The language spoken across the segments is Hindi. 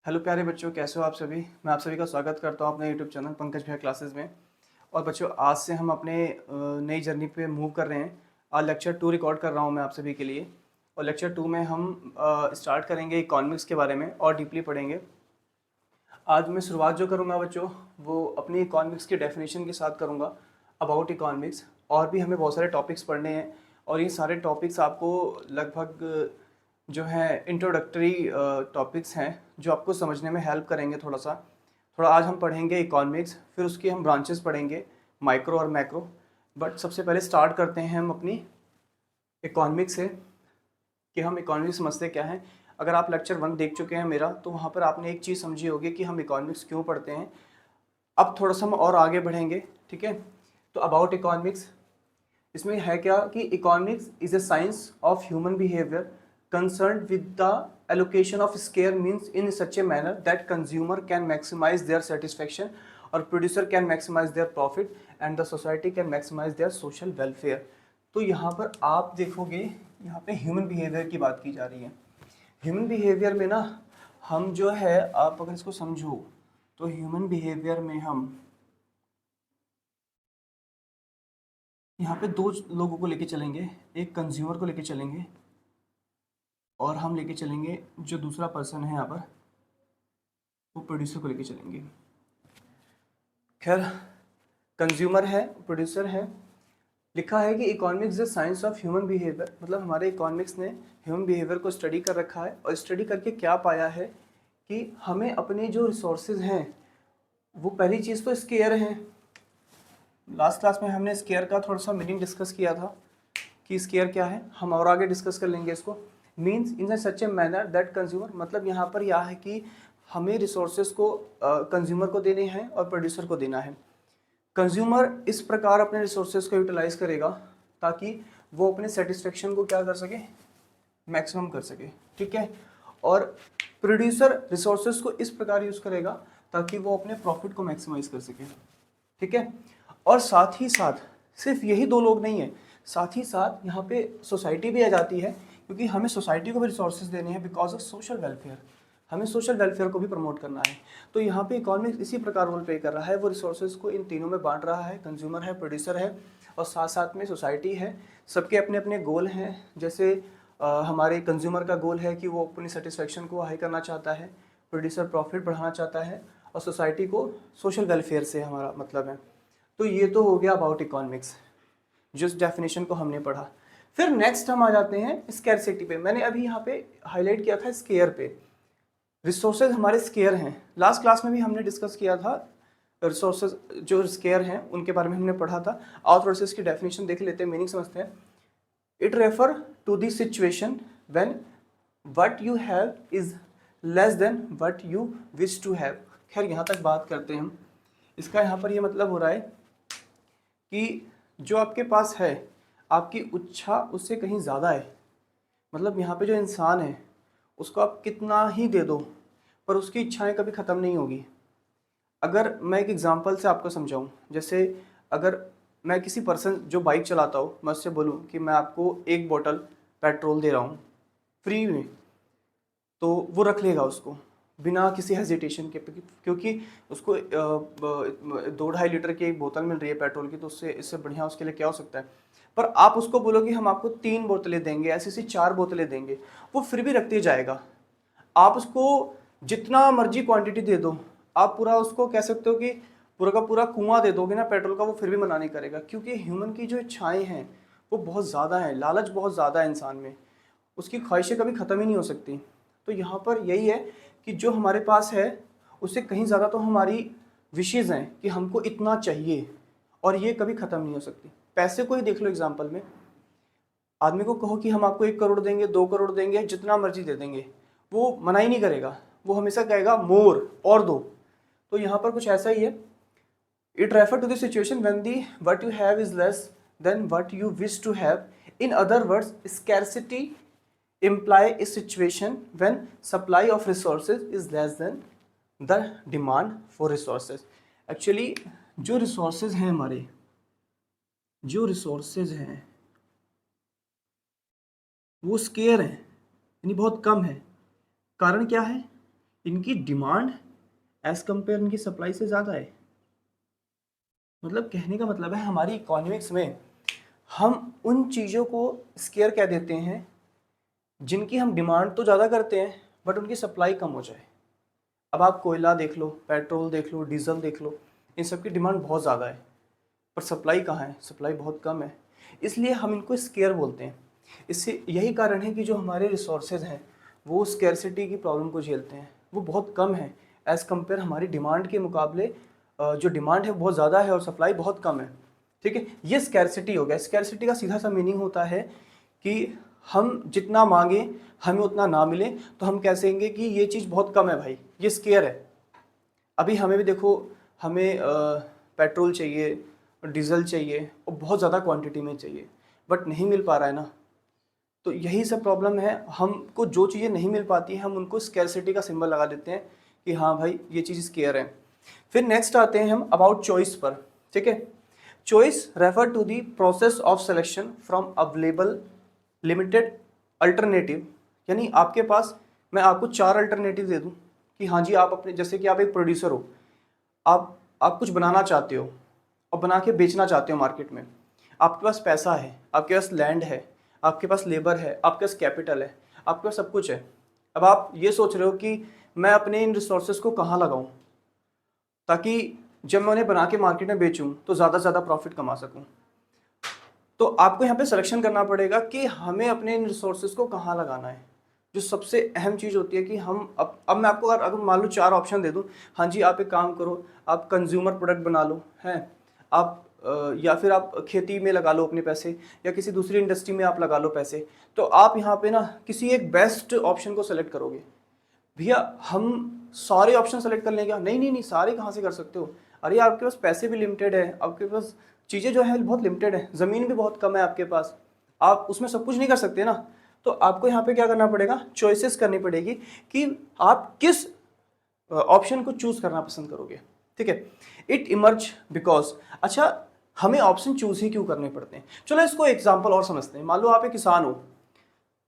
हेलो प्यारे बच्चों, कैसे हो आप सभी। मैं आप सभी का स्वागत करता हूं अपने यूट्यूब चैनल पंकज भैया क्लासेस में। और बच्चों, आज से हम अपने नई जर्नी पे मूव कर रहे हैं। आज लेक्चर 2 रिकॉर्ड कर रहा हूं मैं आप सभी के लिए। और लेक्चर 2 में हम स्टार्ट करेंगे इकोनॉमिक्स के बारे में और डीपली पढ़ेंगे। आज मैं शुरुआत जो करूँगा बच्चों, वो अपनी इकोनॉमिक्स की डेफिनेशन के साथ करूँगा, अबाउट इकोनॉमिक्स। और भी हमें बहुत सारे टॉपिक्स पढ़ने हैं और ये सारे टॉपिक्स आपको लगभग जो है इंट्रोडक्टरी टॉपिक्स हैं जो आपको समझने में हेल्प करेंगे। थोड़ा आज हम पढ़ेंगे इकोनॉमिक्स, फिर उसकी हम ब्रांचेस पढ़ेंगे, माइक्रो और मैक्रो। बट सबसे पहले स्टार्ट करते हैं हम अपनी इकोनॉमिक्स से कि हम इकोनॉमिक्स समझते क्या हैं। अगर आप लेक्चर 1 देख चुके हैं मेरा, तो वहाँ पर आपने एक चीज़ समझी होगी कि हम इकोनॉमिक्स क्यों पढ़ते हैं। अब थोड़ा सा हम और आगे बढ़ेंगे, ठीक है। तो अबाउट इकोनॉमिक्स, इसमें है क्या कि economics is a science of human behaviour concerned with the allocation of scarce means in such a manner that consumer can maximise their satisfaction और producer can maximise their profit and the society can maximise their social welfare. तो यहाँ पर आप देखोगे, यहाँ पे ह्यूमन बिहेवियर की बात की जा रही है। ह्यूमन बिहेवियर में ना, हम जो है, आप अगर इसको समझो तो ह्यूमन बिहेवियर में हम यहाँ पे दो लोगों को लेके चलेंगे। एक कंज्यूमर को लेके चलेंगे और हम लेके चलेंगे जो दूसरा पर्सन है यहाँ पर, वो प्रोड्यूसर को लेके चलेंगे। खैर, कंज्यूमर है, प्रोड्यूसर है। लिखा है कि economics is science of human behaviour, मतलब हमारे इकोनॉमिक्स ने ह्यूमन बिहेवियर को स्टडी कर रखा है। और स्टडी करके क्या पाया है कि हमें अपने जो रिसोर्सेज हैं, वो पहली चीज़ तो स्केयर हैं। लास्ट क्लास में हमने स्केयर का थोड़ा सा मीनिंग डिस्कस किया था कि स्केयर क्या है। हम और आगे डिस्कस कर लेंगे इसको। Means in such a manner that consumer, मतलब यहाँ पर यह है कि हमें रिसोर्सेज को कंज्यूमर को देने हैं और प्रोड्यूसर को देना है। कंज्यूमर इस प्रकार अपने रिसोर्सेज को यूटिलाइज करेगा ताकि वो अपने सेटिस्फेक्शन को क्या कर सके, मैक्सिमम कर सके, ठीक है। और प्रोड्यूसर रिसोर्सेज को इस प्रकार यूज करेगा ताकि वो अपने प्रॉफिट को मैक्सिमाइज कर सके, ठीक है। और साथ ही साथ सिर्फ यही दो लोग नहीं है, साथ ही साथ यहाँ पे सोसाइटी भी आ जाती है, क्योंकि हमें सोसाइटी को भी रिसोर्सेज देने हैं बिकॉज ऑफ सोशल वेलफेयर। हमें सोशल वेलफेयर को भी प्रमोट करना है। तो यहाँ पे इकोनॉमिक्स इसी प्रकार रोल प्ले कर रहा है। वो रिसोर्सेज को इन तीनों में बांट रहा है, कंज्यूमर है, प्रोड्यूसर है और साथ साथ में सोसाइटी है। सबके अपने अपने गोल हैं। जैसे हमारे कंज्यूमर का गोल है कि वो अपनी सेटिस्फेक्शन को हाई करना चाहता है, प्रोड्यूसर प्रॉफिट बढ़ाना चाहता है और सोसाइटी को सोशल वेलफेयर से हमारा मतलब है। तो ये तो हो गया अबाउट इकोनॉमिक्स, जिस डेफिनेशन को हमने पढ़ा। फिर नेक्स्ट हम आ जाते हैं स्कैरसिटी पे। मैंने अभी यहाँ पे हाईलाइट किया था स्केयर पे। रिसोर्सेज हमारे स्केयर हैं। लास्ट क्लास में भी हमने डिस्कस किया था रिसोर्सेज जो स्केयर हैं उनके बारे में हमने पढ़ा था। आओ थोड़ा सा इसकी डेफिनेशन देख लेते हैं, मीनिंग समझते हैं। It refer to the situation when what you have is less than what you wish to have. खैर, यहाँ तक बात करते हैं हम। इसका यहाँ पर ये मतलब हो रहा है कि जो आपके पास है, आपकी इच्छा उससे कहीं ज़्यादा है। मतलब यहाँ पे जो इंसान है उसको आप कितना ही दे दो पर उसकी इच्छाएं कभी ख़त्म नहीं होगी। अगर मैं एक एग्जांपल से आपको समझाऊं, जैसे अगर मैं किसी पर्सन जो बाइक चलाता हो, मैं उससे बोलूं कि मैं आपको 1 बोतल पेट्रोल दे रहा हूँ फ्री में, तो वो रख लेगा उसको बिना किसी हेजिटेशन के, क्योंकि उसको 2-2.5 लीटर की एक बोतल मिल रही है पेट्रोल की, तो उससे इससे बढ़िया उसके लिए क्या हो सकता है। पर आप उसको बोलो कि हम आपको 3 बोतलें देंगे, ऐसी ऐसी 4 बोतलें देंगे, वो फिर भी रखते जाएगा। आप उसको जितना मर्जी क्वांटिटी दे दो, आप पूरा उसको कह सकते हो कि पूरा का पूरा कुआं दे दोगे ना पेट्रोल का, वो फिर भी मना नहीं करेगा। क्योंकि ह्यूमन की जो इच्छाएं हैं वो बहुत ज़्यादा हैं, लालच बहुत ज़्यादा है इंसान में, उसकी ख्वाहिशें कभी ख़त्म ही नहीं हो सकती। तो यहाँ पर यही है कि जो हमारे पास है उससे कहीं ज़्यादा तो हमारी विशेज़ हैं कि हमको इतना चाहिए, और ये कभी ख़त्म नहीं हो सकती। पैसे को ही देख लो एग्जाम्पल में। आदमी को कहो कि हम आपको 1 करोड़ देंगे, 2 करोड़ देंगे, जितना मर्जी दे देंगे, वो मना ही नहीं करेगा। वो हमेशा कहेगा मोर, और दो। तो यहाँ पर कुछ ऐसा ही है। It refer to the situation when the what you have is less than what you wish to have. In other words, scarcity imply a situation when supply of resources is less than the demand for resources. Actually जो resources हैं हमारे, जो resources हैं वो स्केयर हैं, यानी बहुत कम है। कारण क्या है इनकी डिमांड एज कंपेयर इनकी सप्लाई से ज़्यादा है। मतलब कहने का मतलब है हमारी इकोनॉमिक्स में हम उन चीज़ों को स्केयर कह देते हैं जिनकी हम डिमांड तो ज़्यादा करते हैं बट उनकी सप्लाई कम हो जाए। अब आप कोयला देख लो, पेट्रोल देख लो, डीजल देख लो, इन सब की डिमांड बहुत ज़्यादा है पर सप्लाई कहाँ है, सप्लाई बहुत कम है, इसलिए हम इनको स्केयर बोलते हैं। इससे यही कारण है कि जो हमारे रिसोर्सेज हैं वो स्केर्सिटी की प्रॉब्लम को झेलते हैं, वो बहुत कम है एज़ कम्पेयर हमारी डिमांड के मुकाबले। जो डिमांड है बहुत ज़्यादा है और सप्लाई बहुत कम है। ठीक है, ये स्केर्सिटी हो गया। स्केर्सिटी का सीधा सा मीनिंग होता है कि हम जितना मांगे हमें उतना ना मिले तो हम कह सकेंगे कि ये चीज़ बहुत कम है भाई, ये स्केयर है। अभी हमें भी देखो, हमें पेट्रोल चाहिए, डीजल चाहिए और बहुत ज़्यादा क्वांटिटी में चाहिए बट नहीं मिल पा रहा है ना। तो यही सब प्रॉब्लम है, हमको जो चीज़ें नहीं मिल पाती हैं हम उनको स्केर्सिटी का सिंबल लगा देते हैं कि हाँ भाई ये चीज़ स्केयर है। फिर नेक्स्ट आते हैं हम अबाउट चॉइस पर। ठीक है, choice refer to the process of selection from available limited alternative. यानी आपके पास, मैं आपको 4 अल्टरनेटिव दे दूं कि हाँ जी आप अपने, जैसे कि आप एक प्रोड्यूसर हो, आप कुछ बनाना चाहते हो और बना के बेचना चाहते हो मार्केट में। आपके पास पैसा है, आपके पास लैंड है, आपके पास लेबर है, आपके पास कैपिटल है, आपके पास सब कुछ है। अब आप ये सोच रहे हो कि मैं अपने इन रिसोर्सेज को कहाँ लगाऊं ताकि जब मैं उन्हें बना के मार्केट में बेचूं तो ज़्यादा से ज़्यादा प्रॉफिट कमा सकूं। तो आपको यहाँ पे सिलेक्शन करना पड़ेगा कि हमें अपने इन रिसोर्सेज को कहाँ लगाना है। जो सबसे अहम चीज़ होती है कि हम अब मैं आपको अगर मान लो 4 ऑप्शन दे दूं, हाँ जी आप एक काम करो, आप कंज्यूमर प्रोडक्ट बना लो, हैं आप या फिर आप खेती में लगा लो अपने पैसे, या किसी दूसरी इंडस्ट्री में आप लगा लो पैसे, तो आप यहाँ पे ना किसी एक बेस्ट ऑप्शन को सेलेक्ट करोगे। भैया हम सारे ऑप्शन सेलेक्ट कर लेंगे? नहीं नहीं नहीं, सारे कहाँ से कर सकते हो? अरे आपके पास पैसे भी लिमिटेड है, आपके पास चीज़ें जो है बहुत लिमिटेड है, ज़मीन भी बहुत कम है आपके पास, आप उसमें सब कुछ नहीं कर सकते ना। तो आपको यहाँ पे क्या करना पड़ेगा, चॉइसेस करनी पड़ेगी कि आप किस ऑप्शन को चूज करना पसंद करोगे। ठीक है, इट इमर्ज बिकॉज, अच्छा हमें ऑप्शन चूज ही क्यों करने पड़ते हैं? चलो इसको एग्जाम्पल और समझते हैं। मान लो आप एक किसान हो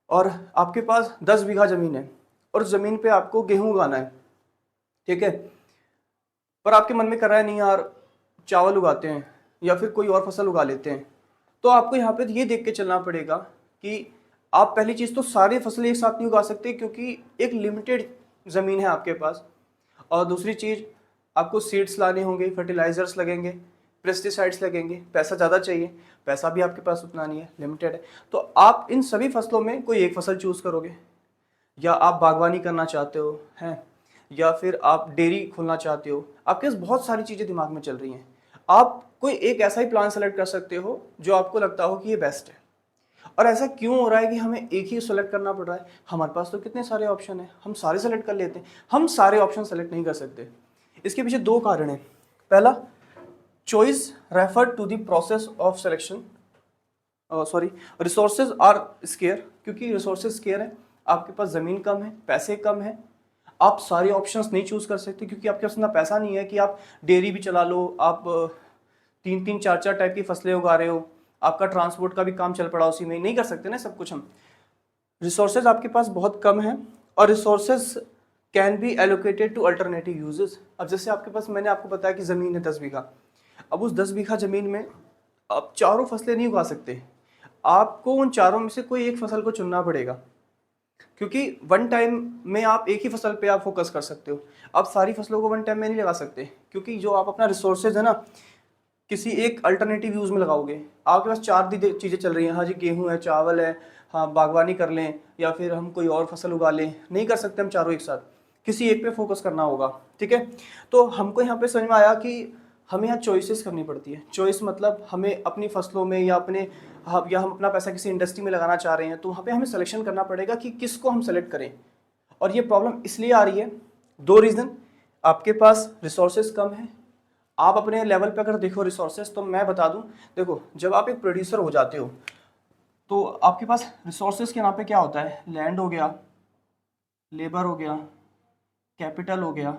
और आपके पास 10 बीघा जमीन है और ज़मीन पे आपको गेहूं उगाना है। ठीक है, पर आपके मन में कर रहा है नहीं यार चावल उगाते हैं या फिर कोई और फसल उगा लेते हैं। तो आपको यहाँ पे ये देख के चलना पड़ेगा कि आप पहली चीज़ तो सारी फसलें एक साथ नहीं उगा सकते क्योंकि एक लिमिटेड ज़मीन है आपके पास। और दूसरी चीज़, आपको सीड्स लाने होंगे, फर्टिलाइजर्स लगेंगे, पेस्टिसाइड्स लगेंगे, पैसा ज़्यादा चाहिए, पैसा भी आपके पास उतना नहीं है, लिमिटेड है। तो आप इन सभी फसलों में कोई एक फसल चूज़ करोगे, या आप बागवानी करना चाहते हो हैं, या फिर आप डेयरी खोलना चाहते हो, आपके पास बहुत सारी चीज़ें दिमाग में चल रही हैं। आप कोई एक ऐसा ही प्लान सेलेक्ट कर सकते हो जो आपको लगता हो कि ये बेस्ट है। और ऐसा क्यों हो रहा है कि हमें एक ही सेलेक्ट करना पड़ रहा है? हमारे पास तो कितने सारे ऑप्शन हैं, हम सारे सेलेक्ट कर लेते हैं। हम सारे ऑप्शन सेलेक्ट नहीं कर सकते। इसके पीछे 2 कारण हैं। पहला, choice refer to the process of selection, sorry, resources are scarce, क्योंकि रिसोर्सेज स्केयर है, आपके पास ज़मीन कम है, पैसे कम है, आप सारे ऑप्शंस नहीं चूज़ कर सकते क्योंकि आपके पास इतना पैसा नहीं है कि आप डेयरी भी चला लो, आप 3-3 4-4 टाइप की फसलें उगा रहे हो, आपका ट्रांसपोर्ट का भी काम चल पड़ा उसी में, नहीं कर सकते ना सब कुछ हम। रिसोर्सेज आपके पास बहुत कम है और resources can be allocated to alternative uses. अब जैसे आपके पास, मैंने आपको बताया कि ज़मीन है 10 बीघा, अब उस 10 बीघा ज़मीन में आप चारों फसलें नहीं उगा सकते, आपको उन चारों में से कोई एक फसल को चुनना पड़ेगा क्योंकि वन टाइम में आप एक ही फसल पे आप फोकस कर सकते हो। आप सारी फसलों को वन टाइम में नहीं लगा सकते क्योंकि जो आप अपना रिसोर्सेज है ना किसी एक अल्टरनेटिव यूज़ में लगाओगे। आपके पास 4 चीज़ें चल रही हैं, हाँ जी गेहूँ है, चावल है, हाँ बागवानी कर लें या फिर हम कोई और फसल उगा लें, नहीं कर सकते हम चारों एक साथ, किसी एक पे फोकस करना होगा। ठीक है, तो हमको यहाँ पे समझ में आया कि हमें यहाँ चॉइसेस करनी पड़ती है। चॉइस मतलब हमें अपनी फसलों में या हम अपना पैसा किसी इंडस्ट्री में लगाना चाह रहे हैं तो वहाँ पे हमें सिलेक्शन करना पड़ेगा कि किसको हम सेलेक्ट करें। और ये प्रॉब्लम इसलिए आ रही है, 2 रीज़न, आपके पास रिसोर्सेज कम है। आप अपने लेवल पे अगर देखो रिसोर्सेज, तो मैं बता दूं, देखो जब आप एक प्रोड्यूसर हो जाते हो तो आपके पास रिसोर्सेज के नाम पे क्या होता है, लैंड हो गया, लेबर हो गया, कैपिटल हो गया।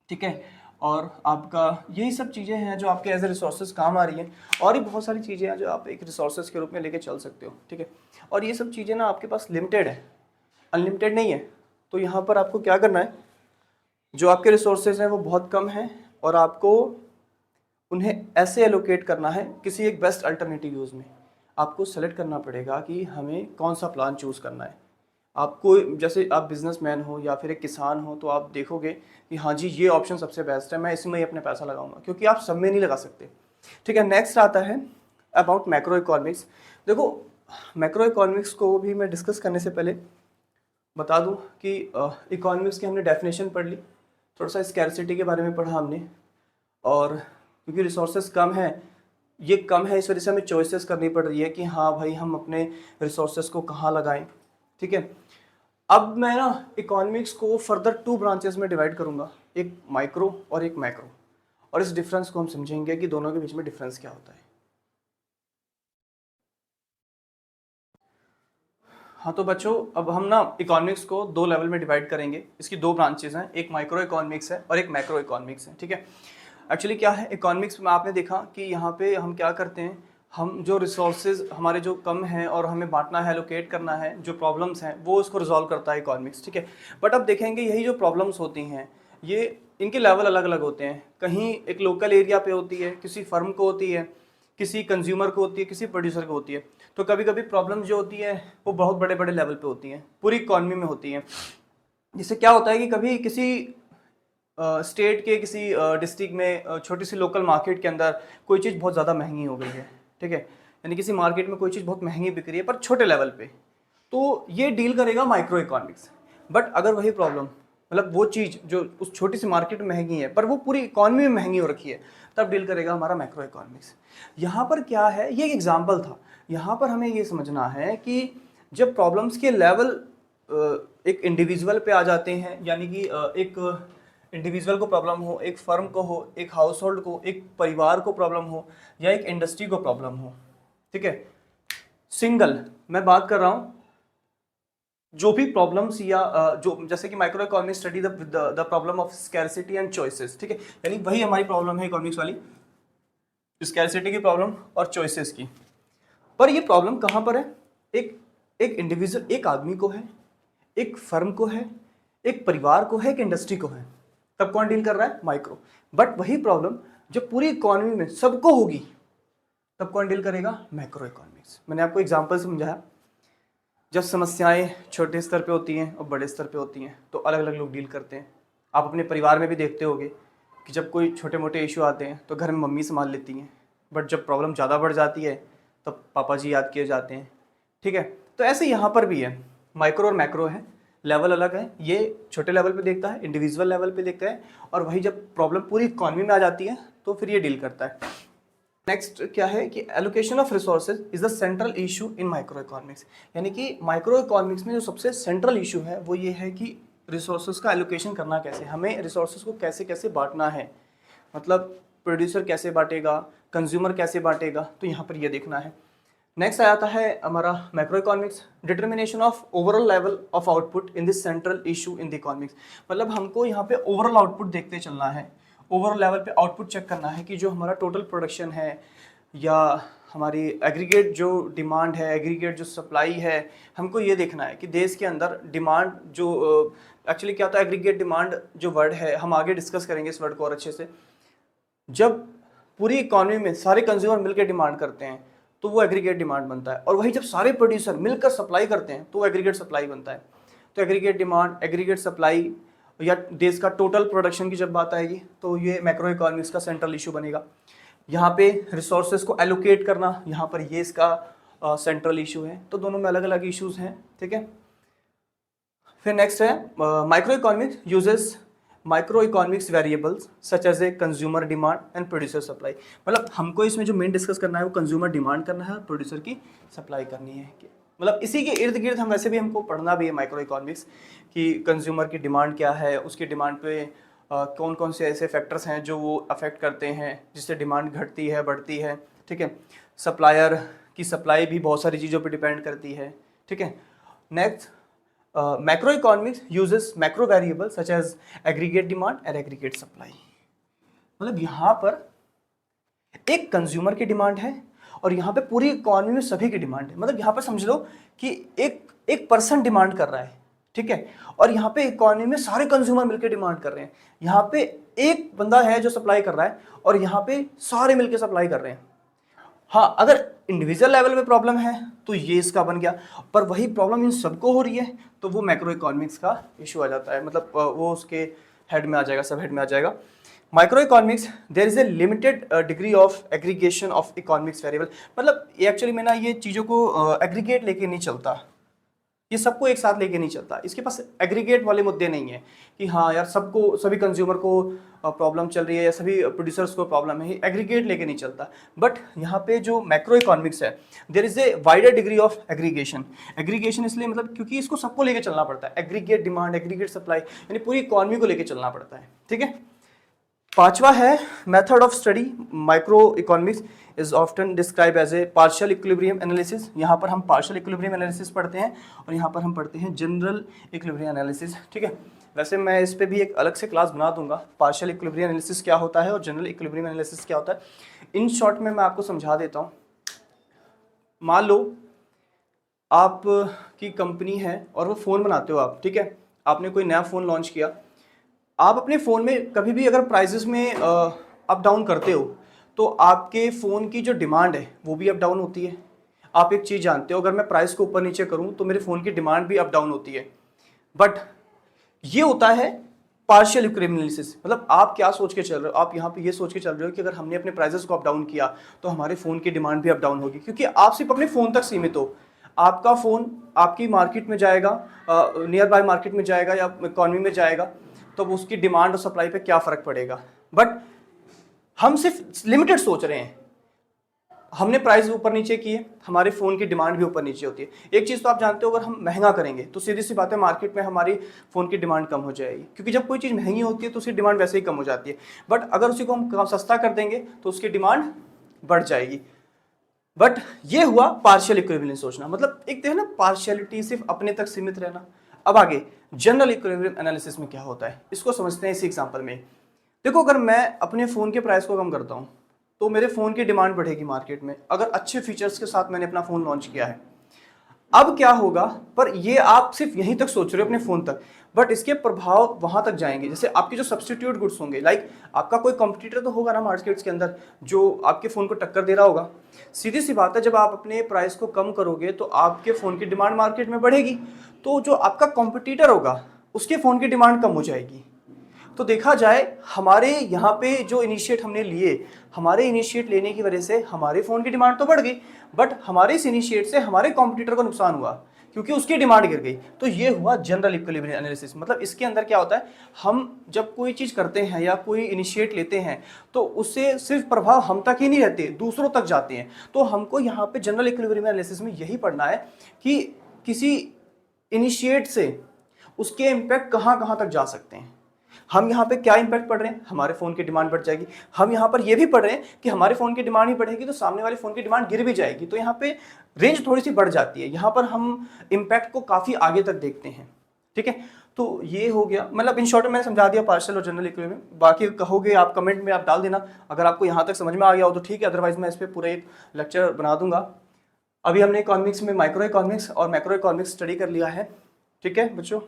ठीक है, और आपका यही सब चीज़ें हैं जो आपके एज ए रिसोर्सेज काम आ रही हैं, और भी बहुत सारी चीज़ें हैं जो आप एक रिसोर्सेज के रूप में लेके चल सकते हो। ठीक है, और ये सब चीज़ें ना आपके पास लिमिटेड है, अनलिमिटेड नहीं है। तो यहाँ पर आपको क्या करना है, जो आपके रिसोर्सेज हैं वो बहुत कम हैं और आपको उन्हें ऐसे एलोकेट करना है किसी एक बेस्ट अल्टरनेटिव यूज़ में। आपको सेलेक्ट करना पड़ेगा कि हमें कौन सा प्लान चूज़ करना है। आपको, जैसे आप बिजनेसमैन हो या फिर एक किसान हो, तो आप देखोगे कि हाँ जी ये ऑप्शन सबसे बेस्ट है, मैं इसमें ही अपने पैसा लगाऊंगा, क्योंकि आप सब में नहीं लगा सकते। ठीक है, नेक्स्ट आता है अबाउट मैक्रो इकोनॉमिक्स। देखो, मैक्रो इकोनॉमिक्स को भी मैं डिस्कस करने से पहले बता दूं कि इकोनॉमिक्स की हमने डेफिनेशन पढ़ ली, थोड़ा सा स्कैरसिटी के बारे में पढ़ा हमने, और क्योंकि रिसोर्सेज कम है, ये कम है, इस वजह से हमें चॉइसेस करनी पड़ रही है कि हाँ भाई हम अपने रिसोर्सेज को कहाँ लगाएं। ठीक है, अब मैं ना इकोनॉमिक्स को फर्दर 2 ब्रांचेस में डिवाइड करूंगा, एक माइक्रो और एक मैक्रो, और इस डिफरेंस को हम समझेंगे कि दोनों के बीच में डिफरेंस क्या होता है। हाँ तो बच्चों, अब हम ना इकोनॉमिक्स को 2 लेवल में डिवाइड करेंगे। इसकी 2 ब्रांचेस हैं, एक माइक्रो इकोनॉमिक्स है और एक मैक्रो इकोनॉमिक्स है। ठीक है, एक्चुअली क्या है, इकोनॉमिक्स में आपने देखा कि यहाँ पे हम क्या करते हैं, हम जो रिसोर्सेज हमारे जो कम हैं और हमें बांटना है, एलोकेट करना है, जो प्रॉब्लम्स हैं वो उसको रिजॉल्व करता है इकोनॉमिक्स। ठीक है, बट अब देखेंगे यही जो प्रॉब्लम्स होती हैं ये इनके लेवल अलग अलग होते हैं। कहीं एक लोकल एरिया पे होती है, किसी फर्म को होती है, किसी कंज्यूमर को होती है, किसी प्रोड्यूसर को होती है। तो कभी कभी प्रॉब्लम जो होती है वो बहुत बड़े बड़े लेवल पे होती हैं, पूरी इकॉनमी में होती हैं। जिससे क्या होता है कि कभी किसी स्टेट के किसी डिस्ट्रिक्ट में छोटी सी लोकल मार्केट के अंदर कोई चीज़ बहुत ज़्यादा महंगी हो गई है। ठीक है, यानी किसी मार्केट में कोई चीज़ बहुत महंगी बिक रही है पर छोटे लेवल पे, तो ये डील करेगा माइक्रो इकोनॉमिक्स। बट अगर वही प्रॉब्लम, मतलब वो चीज़ जो उस छोटी सी मार्केट में महंगी है पर वो पूरी इकॉनमी में महंगी हो रखी है, तब डील करेगा हमारा मैक्रो इकोनॉमिक्स। यहाँ पर क्या है, ये एक एग्जाम्पल था। यहाँ पर हमें ये समझना है कि जब प्रॉब्लम्स के लेवल एक इंडिविजुअल पे आ जाते हैं, यानी कि एक इंडिविजुअल को प्रॉब्लम हो, एक फर्म को हो, एक हाउस होल्ड को, एक परिवार को प्रॉब्लम हो, या एक इंडस्ट्री को प्रॉब्लम हो। ठीक है, सिंगल मैं बात कर रहा हूँ, जो भी प्रॉब्लम्स या जो जैसे कि micro economic study the problem of scarcity and choices. ठीक है, यानी वही हमारी प्रॉब्लम है इकोनॉमिक्स वाली, स्कैरसिटी की प्रॉब्लम और चॉइसेस की। पर ये प्रॉब्लम कहाँ पर है, एक एक इंडिविजुअल, एक आदमी को है, एक फर्म को है, एक परिवार को है, एक इंडस्ट्री को है। तब कौन डील कर रहा है, माइक्रो। बट वही प्रॉब्लम जब पूरी इकोनॉमी में सबको होगी, तब कौन डील करेगा, मैक्रो इकोनॉमिक्स। मैंने आपको एग्जांपल समझाया, जब समस्याएं छोटे स्तर पे होती हैं और बड़े स्तर पे होती हैं तो अलग अलग लोग डील करते हैं। आप अपने परिवार में भी देखते होंगे कि जब कोई छोटे मोटे इशू आते हैं तो घर में मम्मी संभाल लेती हैं, बट जब प्रॉब्लम ज़्यादा बढ़ जाती है तब पापा जी याद किए जाते हैं। ठीक है, तो ऐसे यहाँ पर भी है, माइक्रो और मैक्रो है, लेवल अलग है। ये छोटे लेवल पे देखता है, इंडिविजुअल लेवल पे देखता है, और वही जब प्रॉब्लम पूरी इकॉनमी में आ जाती है तो फिर ये डील करता है। नेक्स्ट क्या है कि allocation of resources is the central issue in micro economics. यानी कि माइक्रो इकोनॉमिक्स में जो सबसे सेंट्रल इशू है वो ये है कि रिसोर्सेज का एलोकेशन करना कैसे, हमें रिसोर्सेज को कैसे कैसे बांटना है, मतलब प्रोड्यूसर कैसे बांटेगा, कंज्यूमर कैसे बांटेगा, तो यहाँ पर ये देखना है। नेक्स्ट आता है हमारा macro economics, determination of overall level of output in this central issue in the economics. मतलब हमको यहाँ पे ओवरऑल आउटपुट देखते चलना है, ओवरऑल लेवल पे आउटपुट चेक करना है कि जो हमारा टोटल प्रोडक्शन है या हमारी एग्रीगेट जो डिमांड है, एग्रीगेट जो सप्लाई है, हमको ये देखना है कि देश के अंदर डिमांड जो एक्चुअली क्या होता है, एग्रीगेट डिमांड जो वर्ड है हम आगे डिस्कस करेंगे इस वर्ड को और अच्छे से। जब पूरी इकॉनमी में सारे कंज्यूमर मिलकर डिमांड करते हैं तो वो एग्रीगेट डिमांड बनता है, और वही जब सारे प्रोड्यूसर मिलकर सप्लाई करते हैं तो वो एग्रीगेट सप्लाई बनता है। तो एग्रीगेट डिमांड, एग्रीगेट सप्लाई या देश का टोटल प्रोडक्शन की जब बात आएगी तो ये मैक्रो इकोनॉमिक्स का सेंट्रल इशू बनेगा। यहाँ पे रिसोर्सेज को एलोकेट करना, यहाँ पर ये इसका सेंट्रल इशू है। तो दोनों में अलग अलग इश्यूज हैं। ठीक है, फिर नेक्स्ट है micro economics uses micro economics variables such as a consumer demand and producer supply. मतलब हमको इसमें जो मेन डिस्कस करना है वो कंज्यूमर डिमांड करना है, प्रोड्यूसर की सप्लाई करनी है। मतलब इसी के इर्द गिर्द हम वैसे भी हमको पढ़ना भी है माइक्रो इकोनॉमिक्स कि कंज्यूमर की डिमांड क्या है, उसकी डिमांड पे कौन कौन से ऐसे फैक्टर्स हैं जो वो अफेक्ट करते हैं जिससे डिमांड घटती है, बढ़ती है। ठीक है, सप्लायर की सप्लाई भी बहुत सारी चीज़ों पे डिपेंड करती है। ठीक है, next macro economics uses macro variable such as aggregate demand and aggregate supply. मतलब यहाँ पर एक कंज्यूमर की डिमांड है और यहाँ पे पूरी इकोनॉमी में सभी की डिमांड है। मतलब यहाँ पर समझ लो कि एक पर्सन डिमांड कर रहा है। ठीक है। और यहाँ पे इकोनॉमी में सारे कंज्यूमर मिलकर डिमांड कर रहे हैं। यहाँ पे एक बंदा है जो सप्लाई कर रहा है और यहाँ पे सारे मिलकर सप्लाई कर रहे हैं। हाँ, अगर इंडिविजुअल लेवल में प्रॉब्लम है तो ये इसका बन गया, पर वही प्रॉब्लम इन सबको हो रही है तो वो मैक्रो इकोनॉमिक्स का इशू आ जाता है, मतलब वो उसके हेड में आ जाएगा, सब हेड में आ जाएगा। Micro economics, there is a limited degree of aggregation of economics variable, मतलब एक्चुअली में ना ये चीज़ों को एग्रीगेट लेके नहीं चलता, ये सबको एक साथ लेके नहीं चलता। इसके पास एग्रीगेट वाले मुद्दे नहीं है कि हाँ यार सबको, सभी कंज्यूमर को प्रॉब्लम चल रही है या सभी प्रोड्यूसर्स को प्रॉब्लम है, एग्रीगेट लेके नहीं चलता। बट यहाँ पे जो मैक्रो इकोनॉमिक्स है, there is a wider degree of aggregation. Aggregation इसलिए मतलब क्योंकि इसको सबको लेके चलना पड़ता है, एग्रीगेट डिमांड, एग्रीगेट सप्लाई, यानी पूरी इकोनॉमी को लेके चलना पड़ता है, ठीक है। पांचवा है method of study micro economics is often describe as a partial equilibrium analysis. यहाँ पर हम पार्शियल इक्विलिब्रियम एनालिसिस पढ़ते हैं और यहाँ पर हम पढ़ते हैं जनरल इक्विलिब्रियम एनालिसिस, ठीक है। वैसे मैं इस पे भी एक अलग से क्लास बना दूंगा, पार्शियल इक्विलिब्रियम एनालिसिस क्या होता है और जनरल इक्विलिब्रियम एनालिसिस क्या होता है। इन शॉर्ट में मैं आपको समझा देता हूँ। मान लो आप की कंपनी है और वो फ़ोन बनाते हो आप, ठीक है। आपने कोई नया फ़ोन लॉन्च किया, आप अपने फ़ोन में कभी भी अगर प्राइजेस में अप डाउन करते हो तो आपके फ़ोन की जो डिमांड है वो भी अप डाउन होती है। आप एक चीज़ जानते हो, अगर मैं प्राइस को ऊपर नीचे करूं तो मेरे फ़ोन की डिमांड भी अप डाउन होती है। बट ये होता है पार्शियल इक्विलिब्रियम एनालिसिस, मतलब आप क्या सोच के चल रहे हो, आप यहाँ पे ये सोच के चल रहे हो कि अगर हमने अपने प्राइजेस को अप डाउन किया तो हमारे फ़ोन की डिमांड भी अप डाउन होगी, क्योंकि आप सिर्फ अपने फ़ोन तक सीमित हो। आपका फ़ोन आपकी मार्केट में जाएगा, नियर बाय मार्केट में जाएगा या इकॉनमी में जाएगा, तो उसकी डिमांड और सप्लाई पे क्या फ़र्क पड़ेगा। बट हम सिर्फ लिमिटेड सोच रहे हैं, हमने प्राइस ऊपर नीचे किए, हमारे फ़ोन की डिमांड भी ऊपर नीचे होती है। एक चीज़ तो आप जानते हो, अगर हम महंगा करेंगे तो सीधी सी बात है मार्केट में हमारी फ़ोन की डिमांड कम हो जाएगी, क्योंकि जब कोई चीज़ महंगी होती है तो उसकी डिमांड वैसे ही कम हो जाती है। बट अगर उसी को हम सस्ता कर देंगे तो उसकी डिमांड बढ़ जाएगी। बट ये हुआ पार्शियल इक्विलिब्रियम सोचना, मतलब एक देखो ना, पार्शियलिटी, सिर्फ अपने तक सीमित रहना। अब आगे जनरल इक्विलिब्रियम एनालिसिस में क्या होता है, इसको समझते हैं इसी एग्जांपल में। देखो, अगर मैं अपने फ़ोन के प्राइस को कम करता हूँ तो मेरे फ़ोन की डिमांड बढ़ेगी मार्केट में, अगर अच्छे फीचर्स के साथ मैंने अपना फ़ोन लॉन्च किया है। अब क्या होगा, पर ये आप सिर्फ यहीं तक सोच रहे हो अपने फ़ोन तक, बट इसके प्रभाव वहाँ तक जाएंगे। जैसे आपके जो सब्स्टिट्यूट गुड्स होंगे, लाइक आपका कोई कॉम्पिटिटर तो होगा ना मार्केट्स के अंदर जो आपके फ़ोन को टक्कर दे रहा होगा। सीधी सी बात है, जब आप अपने प्राइस को कम करोगे तो आपके फ़ोन की डिमांड मार्केट में बढ़ेगी, तो जो आपका कॉम्पिटिटर होगा उसके फ़ोन की डिमांड कम हो जाएगी। तो देखा जाए, हमारे यहाँ पे जो इनिशिएट हमने लिए, हमारे इनिशिएट लेने की वजह से हमारे फ़ोन की डिमांड तो बढ़ गई, बट हमारे इस इनिशिएट से हमारे कॉम्पिटिटर को नुकसान हुआ क्योंकि उसकी डिमांड गिर गई। तो ये हुआ जनरल इक्विलिब्रियम एनालिसिस। मतलब इसके अंदर क्या होता है, हम जब कोई चीज़ करते हैं या कोई इनिशिएट लेते हैं तो उससे सिर्फ प्रभाव हम तक ही नहीं रहते, दूसरों तक जाते हैं। तो हमको यहाँ पे जनरल इक्विलिब्रियम एनालिसिस में यही पढ़ना है कि किसी इनिशिएट से उसके इम्पैक्ट कहाँ कहाँ तक जा सकते हैं। हम यहाँ पे क्या इंपैक्ट पढ़ रहे हैं, हमारे फ़ोन की डिमांड बढ़ जाएगी। हम यहाँ पर ये भी पढ़ रहे हैं कि हमारे फ़ोन की डिमांड ही बढ़ेगी तो सामने वाले फ़ोन की डिमांड गिर भी जाएगी, तो यहाँ पे रेंज थोड़ी सी बढ़ जाती है। यहाँ पर हम इम्पैक्ट को काफ़ी आगे तक देखते हैं, ठीक है। तो ये हो गया, मतलब इन शॉर्ट में मैंने समझा दिया पार्शियल और जनरल इक्विलिब्रियम। बाकी कहोगे आप कमेंट में, आप डाल देना अगर आपको यहाँ तक समझ में आ गया हो तो ठीक है, अदरवाइज मैं इस पर पूरा एक लेक्चर बना दूंगा। अभी हमने इकोनॉमिक्स में माइक्रो इकोनॉमिक्स और मैक्रो इकोनॉमिक्स स्टडी कर लिया है, ठीक है बच्चों।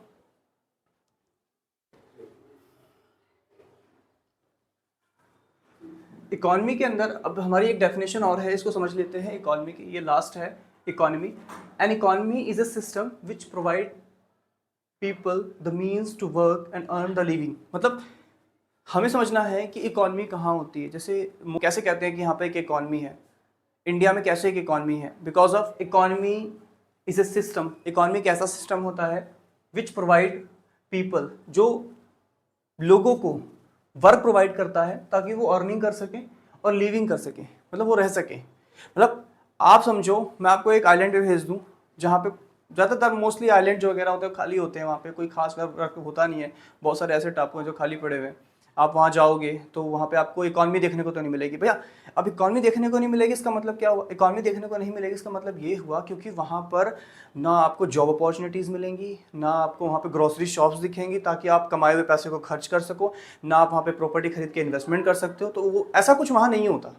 इकॉनमी के अंदर अब हमारी एक डेफिनेशन और है, इसको समझ लेते हैं इकॉनमी की, ये लास्ट है। Economy, an economy is a system which provide people the means to work and earn the living. मतलब हमें समझना है कि इकॉनमी कहाँ होती है। जैसे कैसे कहते हैं कि यहाँ पे एक इकॉनमी है, इंडिया में कैसे एक इकॉनमी है, because of economy is a system. Economy एक ऐसा सिस्टम होता है विच प्रोवाइड पीपल, जो लोगों को वर्क प्रोवाइड करता है ताकि वो अर्निंग कर सकें और लिविंग कर सकें, मतलब वो रह सकें। मतलब आप समझो, मैं आपको एक आइलैंड पे भेज दूं जहाँ पे ज़्यादातर मोस्टली आइलैंड जो वगैरह होते हैं खाली होते हैं, वहाँ पे कोई खास वर्क होता नहीं है, बहुत सारे ऐसे टापू हैं जो खाली पड़े हुए हैं। आप वहाँ जाओगे तो वहाँ पे आपको इकॉनमी देखने को तो नहीं मिलेगी भैया। अब इकॉनमी देखने को नहीं मिलेगी, इसका मतलब क्या हुआ, इकॉनमी देखने को नहीं मिलेगी इसका मतलब ये हुआ क्योंकि वहाँ पर ना आपको जॉब अपॉर्चुनिटीज़ मिलेंगी, ना आपको वहाँ पे ग्रोसरी शॉप्स दिखेंगी ताकि आप कमाए हुए पैसे को खर्च कर सको, ना आप वहाँ पे प्रॉपर्टी खरीद के इन्वेस्टमेंट कर सकते हो। तो वो ऐसा कुछ वहाँ नहीं होता।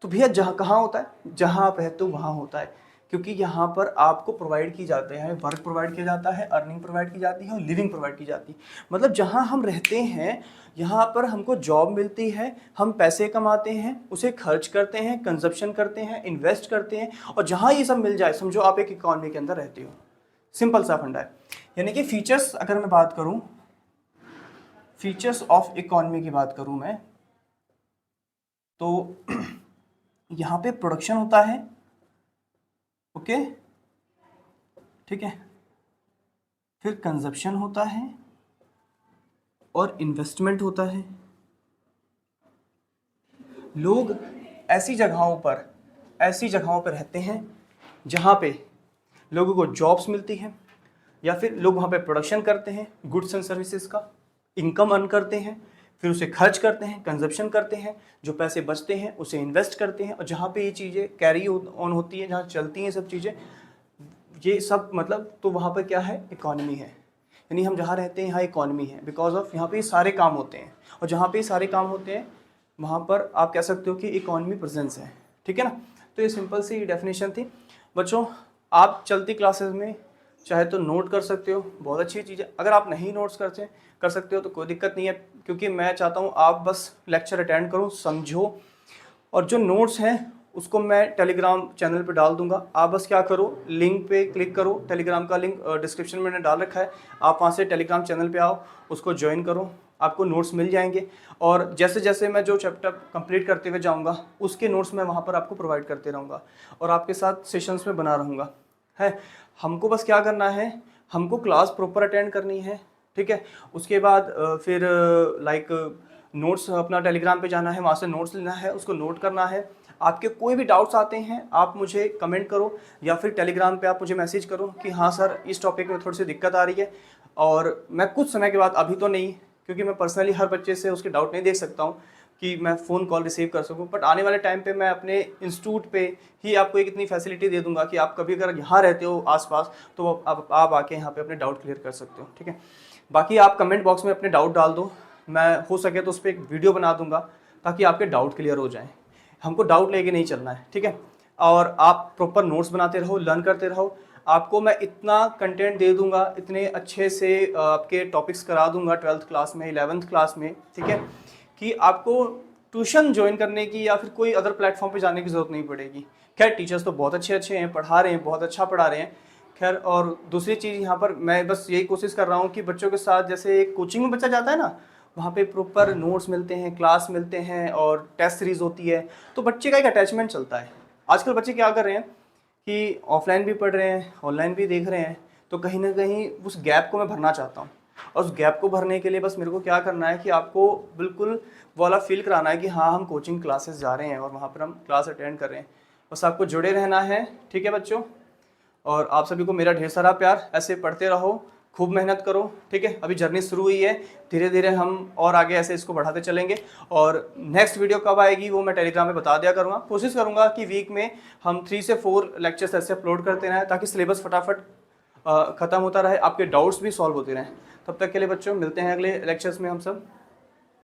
तो भैया जहाँ कहाँ होता है, जहाँ आप रहते हो वहाँ होता है। क्योंकि यहाँ पर आपको प्रोवाइड की जाते हैं, वर्क प्रोवाइड किया जाता है, अर्निंग प्रोवाइड की जाती है और लिविंग प्रोवाइड की जाती है। मतलब जहाँ हम रहते हैं यहाँ पर हमको जॉब मिलती है, हम पैसे कमाते हैं, उसे खर्च करते हैं, कंजप्शन करते हैं, इन्वेस्ट करते हैं, और जहाँ ये सब मिल जाए समझो आप एक इकॉनमी के अंदर रहते हो। सिंपल सा फंडा है। यानी कि फीचर्स अगर मैं बात करूँ, फीचर्स ऑफ इकॉनमी की बात करूँ मैं, तो यहाँ पे प्रोडक्शन होता है, ओके, ठीक है, फिर कंजप्शन होता है और इन्वेस्टमेंट होता है। लोग ऐसी जगहों पर रहते हैं जहाँ पे लोगों को जॉब्स मिलती हैं, या फिर लोग वहाँ पे प्रोडक्शन करते हैं गुड्स एंड सर्विसेज का, इनकम अर्न करते हैं, फिर उसे खर्च करते हैं, कंजप्शन करते हैं, जो पैसे बचते हैं उसे इन्वेस्ट करते हैं, और जहाँ पे ये चीज़ें कैरी ऑन होती हैं, जहाँ चलती हैं सब चीज़ें, ये सब मतलब तो वहाँ पर क्या है, इकॉनमी है। यानी हम जहाँ रहते हैं यहाँ इकॉनमी है, बिकॉज ऑफ यहाँ पे ये सारे काम होते हैं, और जहाँ पे ये सारे काम होते हैं वहाँ पर आप कह सकते हो कि इकॉनमी प्रेजेंस है, ठीक है ना। तो ये सिंपल सी डेफिनेशन थी बच्चों। आप चलती क्लासेस में चाहे तो नोट कर सकते हो, बहुत अच्छी चीज़ है। अगर आप नहीं नोट्स कर सकते हो तो कोई दिक्कत नहीं है, क्योंकि मैं चाहता हूँ आप बस लेक्चर अटेंड करो, समझो, और जो नोट्स हैं उसको मैं टेलीग्राम चैनल पे डाल दूंगा। आप बस क्या करो, लिंक पे क्लिक करो, टेलीग्राम का लिंक डिस्क्रिप्शन में मैंने डाल रखा है, आप वहाँ से टेलीग्राम चैनल पे आओ, उसको ज्वाइन करो, आपको नोट्स मिल जाएंगे। और जैसे जैसे मैं जो चैप्टर कंप्लीट करते हुए जाऊँगा उसके नोट्स मैं वहाँ पर आपको प्रोवाइड करते रहूँगा, और आपके साथ सेशंस में बना रहूँगा। है, हमको बस क्या करना है, हमको क्लास प्रॉपर अटेंड करनी है, ठीक है। उसके बाद फिर लाइक नोट्स अपना टेलीग्राम पे जाना है, वहाँ से नोट्स लेना है, उसको नोट करना है। आपके कोई भी डाउट्स आते हैं आप मुझे कमेंट करो, या फिर टेलीग्राम पे आप मुझे मैसेज करो कि हाँ सर इस टॉपिक में थोड़ी सी दिक्कत आ रही है, और मैं कुछ समय के बाद, अभी तो नहीं, क्योंकि मैं पर्सनली हर बच्चे से उसके डाउट नहीं देख सकता हूँ कि मैं फ़ोन कॉल रिसीव कर सकूँ, बट आने वाले टाइम पे मैं अपने इंस्टीट्यूट पे ही आपको एक इतनी फैसिलिटी दे दूंगा कि आप कभी अगर यहाँ रहते हो आसपास तो आप आके यहाँ पे अपने डाउट क्लियर कर सकते हो, ठीक है। बाकी आप कमेंट बॉक्स में अपने डाउट डाल दो, मैं हो सके तो उस पर एक वीडियो बना दूंगा ताकि आपके डाउट क्लियर हो जाएँ। हमको डाउट लेके नहीं चलना है, ठीक है। और आप प्रॉपर नोट्स बनाते रहो, लर्न करते रहो, आपको मैं इतना कंटेंट दे दूंगा, इतने अच्छे से आपके टॉपिक्स करा दूंगा 12th क्लास में, 11th क्लास में, ठीक है, कि आपको ट्यूशन ज्वाइन करने की या फिर कोई अदर प्लेटफॉर्म पे जाने की ज़रूरत नहीं पड़ेगी। खैर टीचर्स तो बहुत अच्छे अच्छे हैं, पढ़ा रहे हैं, बहुत अच्छा पढ़ा रहे हैं। खैर, और दूसरी चीज़ यहाँ पर मैं बस यही कोशिश कर रहा हूँ कि बच्चों के साथ, जैसे एक कोचिंग में बच्चा जाता है ना, वहाँ पे प्रॉपर नोट्स मिलते हैं, क्लास मिलते हैं और टेस्ट सीरीज होती है, तो बच्चे का एक अटैचमेंट चलता है। आजकल बच्चे क्या कर रहे हैं कि ऑफलाइन भी पढ़ रहे हैं, ऑनलाइन भी देख रहे हैं, तो कहीं ना कहीं उस गैप को मैं भरना चाहता हूँ, और उस गैप को भरने के लिए बस मेरे को क्या करना है कि आपको बिल्कुल वाला फील कराना है कि हाँ हम कोचिंग क्लासेस जा रहे हैं और वहाँ पर हम क्लास अटेंड कर रहे हैं। बस आपको जुड़े रहना है, ठीक है बच्चों। और आप सभी को मेरा ढेर सारा प्यार, ऐसे पढ़ते रहो, खूब मेहनत करो, ठीक है। अभी जर्नी शुरू हुई है, धीरे धीरे हम और आगे ऐसे इसको बढ़ाते चलेंगे। और नेक्स्ट वीडियो कब आएगी वो मैं टेलीग्राम में बता दिया करूँगा। कोशिश करूँगा कि वीक में हम 3 से 4 लेक्चर्स ऐसे अपलोड करते रहें ताकि सिलेबस फटाफट ख़त्म होता रहे, आपके डाउट्स भी सॉल्व होते रहें। तब तक के लिए बच्चों मिलते हैं अगले लेक्चर्स में हम सब।